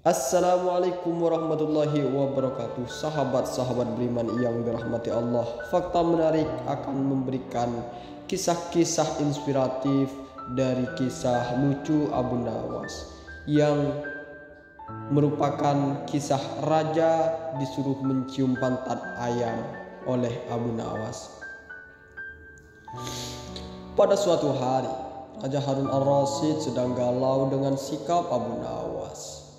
Assalamualaikum warahmatullahi wabarakatuh. Sahabat-sahabat beriman yang dirahmati Allah, fakta menarik akan memberikan kisah-kisah inspiratif dari kisah lucu Abu Nawas yang merupakan kisah raja disuruh mencium pantat ayam oleh Abu Nawas. Pada suatu hari, Raja Harun al-Rasyid sedang galau dengan sikap Abu Nawas.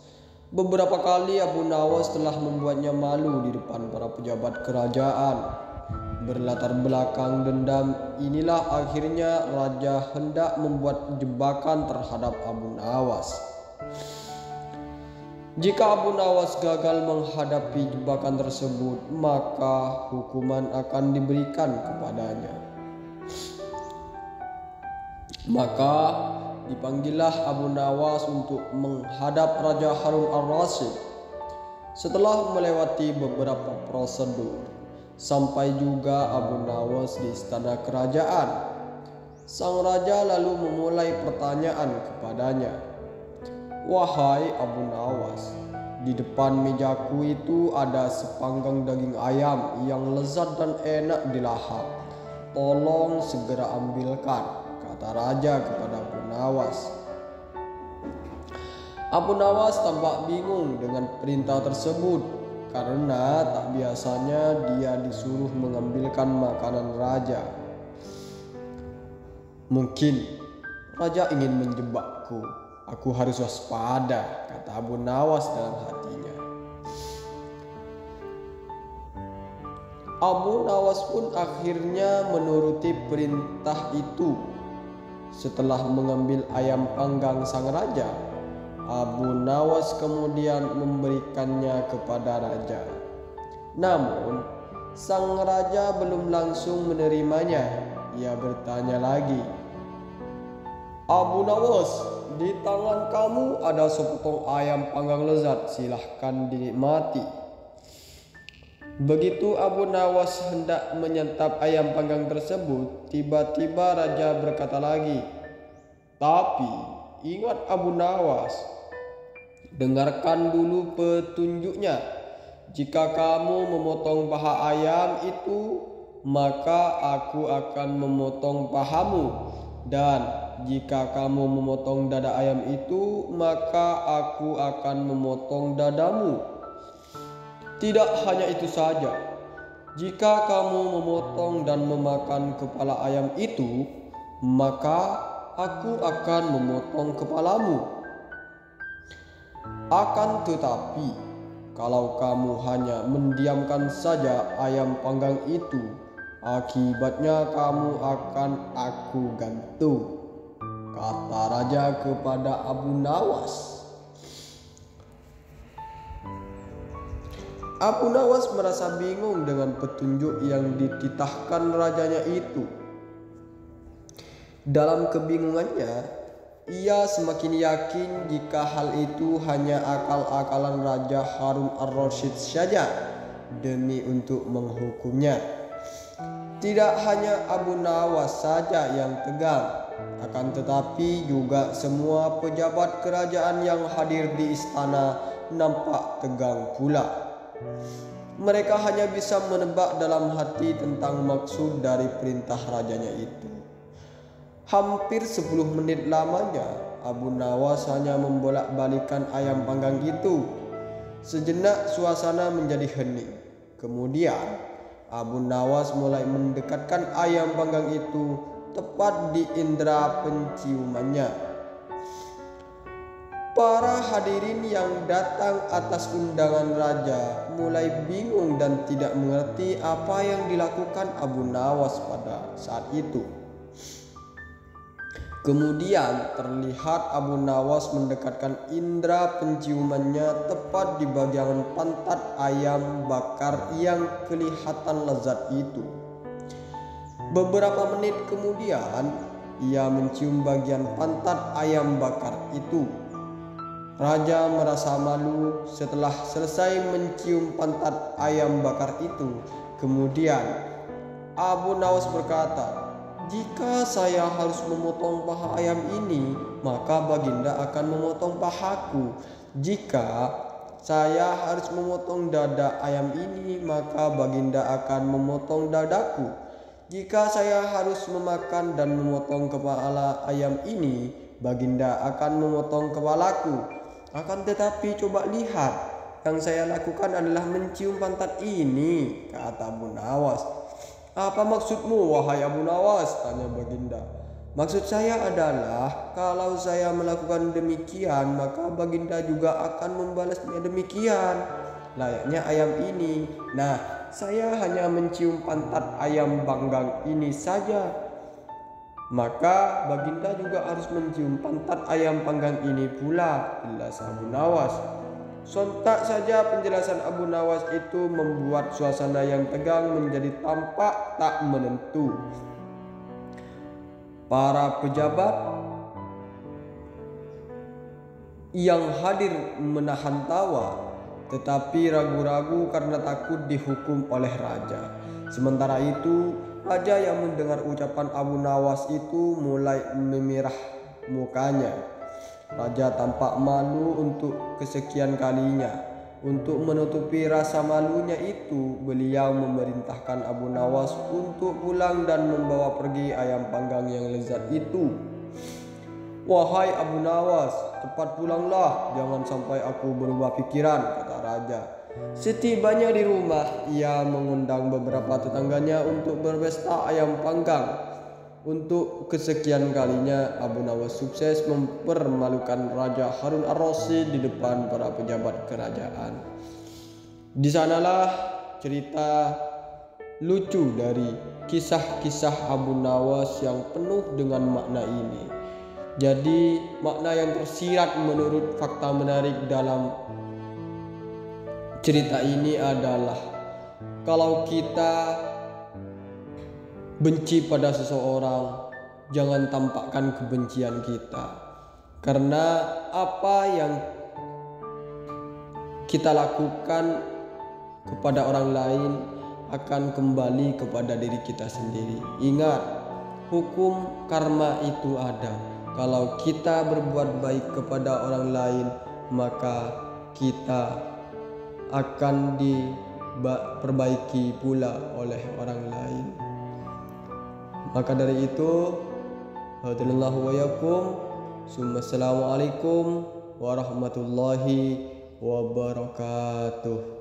Beberapa kali Abu Nawas telah membuatnya malu di depan para pejabat kerajaan. Berlatar belakang dendam inilah akhirnya raja hendak membuat jebakan terhadap Abu Nawas. Jika Abu Nawas gagal menghadapi jebakan tersebut, maka hukuman akan diberikan kepadanya. Maka dipanggillah Abu Nawas untuk menghadap Raja Harun al-Rasyid. Setelah melewati beberapa prosedur, sampai juga Abu Nawas di istana kerajaan. Sang raja lalu memulai pertanyaan kepadanya. "Wahai Abu Nawas, di depan mejaku itu ada sepanggang daging ayam yang lezat dan enak dilahap. Tolong segera ambilkan," kata raja kepada Abu Nawas. Abu Nawas tampak bingung dengan perintah tersebut karena tak biasanya dia disuruh mengambilkan makanan raja. "Mungkin raja ingin menjebakku. Aku harus waspada," kata Abu Nawas dalam hatinya. Abu Nawas pun akhirnya menuruti perintah itu. Setelah mengambil ayam panggang sang raja, Abu Nawas kemudian memberikannya kepada raja. Namun, sang raja belum langsung menerimanya. Ia bertanya lagi, "Abu Nawas, di tangan kamu ada sepotong ayam panggang lezat, silahkan dinikmati." Begitu Abu Nawas hendak menyantap ayam panggang tersebut, tiba-tiba raja berkata lagi, "Tapi ingat Abu Nawas, dengarkan dulu petunjuknya. Jika kamu memotong paha ayam itu, maka aku akan memotong pahamu. Dan jika kamu memotong dada ayam itu, maka aku akan memotong dadamu. Tidak hanya itu saja, jika kamu memotong dan memakan kepala ayam itu, maka aku akan memotong kepalamu. Akan tetapi, kalau kamu hanya mendiamkan saja ayam panggang itu, akibatnya kamu akan aku gantung," kata raja kepada Abu Nawas. Abu Nawas merasa bingung dengan petunjuk yang dititahkan rajanya itu. Dalam kebingungannya, ia semakin yakin jika hal itu hanya akal-akalan Raja Harun al-Rasyid saja demi untuk menghukumnya. Tidak hanya Abu Nawas saja yang tegang, akan tetapi juga semua pejabat kerajaan yang hadir di istana nampak tegang pula. Mereka hanya bisa menebak dalam hati tentang maksud dari perintah rajanya itu. Hampir 10 menit lamanya, Abu Nawas hanya membolak-balikan ayam panggang itu. Sejenak suasana menjadi hening. Kemudian Abu Nawas mulai mendekatkan ayam panggang itu tepat di indera penciumannya. Para hadirin yang datang atas undangan raja mulai bingung dan tidak mengerti apa yang dilakukan Abu Nawas pada saat itu. Kemudian terlihat Abu Nawas mendekatkan indera penciumannya tepat di bagian pantat ayam bakar yang kelihatan lezat itu. Beberapa menit kemudian, ia mencium bagian pantat ayam bakar itu. Raja merasa malu setelah selesai mencium pantat ayam bakar itu. Kemudian Abu Nawas berkata, "Jika saya harus memotong paha ayam ini, maka Baginda akan memotong pahaku. Jika saya harus memotong dada ayam ini, maka baginda akan memotong dadaku. Jika saya harus memakan dan memotong kepala ayam ini, baginda akan memotong kepalaku. Akan tetapi coba lihat, yang saya lakukan adalah mencium pantat ini, kata Abu Nawas. Apa maksudmu, wahai Abu Nawas? Tanya baginda. Maksud saya adalah kalau saya melakukan demikian, maka baginda juga akan membalasnya demikian, layaknya ayam ini. Nah, saya hanya mencium pantat ayam panggang ini saja, maka baginda juga harus mencium pantat ayam panggang ini pula, jelas Abu Nawas. Sontak saja penjelasan Abu Nawas itu membuat suasana yang tegang menjadi tampak tak menentu. Para pejabat yang hadir menahan tawa, tetapi ragu-ragu karena takut dihukum oleh raja. Sementara itu, raja yang mendengar ucapan Abu Nawas itu mulai memerah mukanya. Raja tampak malu untuk kesekian kalinya. Untuk menutupi rasa malunya itu, beliau memerintahkan Abu Nawas untuk pulang dan membawa pergi ayam panggang yang lezat itu. Wahai Abu Nawas, cepat pulanglah, jangan sampai aku berubah pikiran, kata raja. Setibanya di rumah, ia mengundang beberapa tetangganya untuk berpesta ayam panggang. Untuk kesekian kalinya, Abu Nawas sukses mempermalukan Raja Harun ar-Rasyid di depan para pejabat kerajaan. Di sanalah cerita lucu dari kisah-kisah Abu Nawas yang penuh dengan makna ini. Jadi makna yang tersirat menurut fakta menarik dalam cerita ini adalah kalau kita benci pada seseorang, jangan tampakkan kebencian kita, karena apa yang kita lakukan kepada orang lain akan kembali kepada diri kita sendiri. Ingat, hukum karma itu ada. Kalau kita berbuat baik kepada orang lain, maka kita akan diperbaiki pula oleh orang lain. Maka dari itu, hadallahu wa yakum, assalamualaikum warahmatullahi wabarakatuh.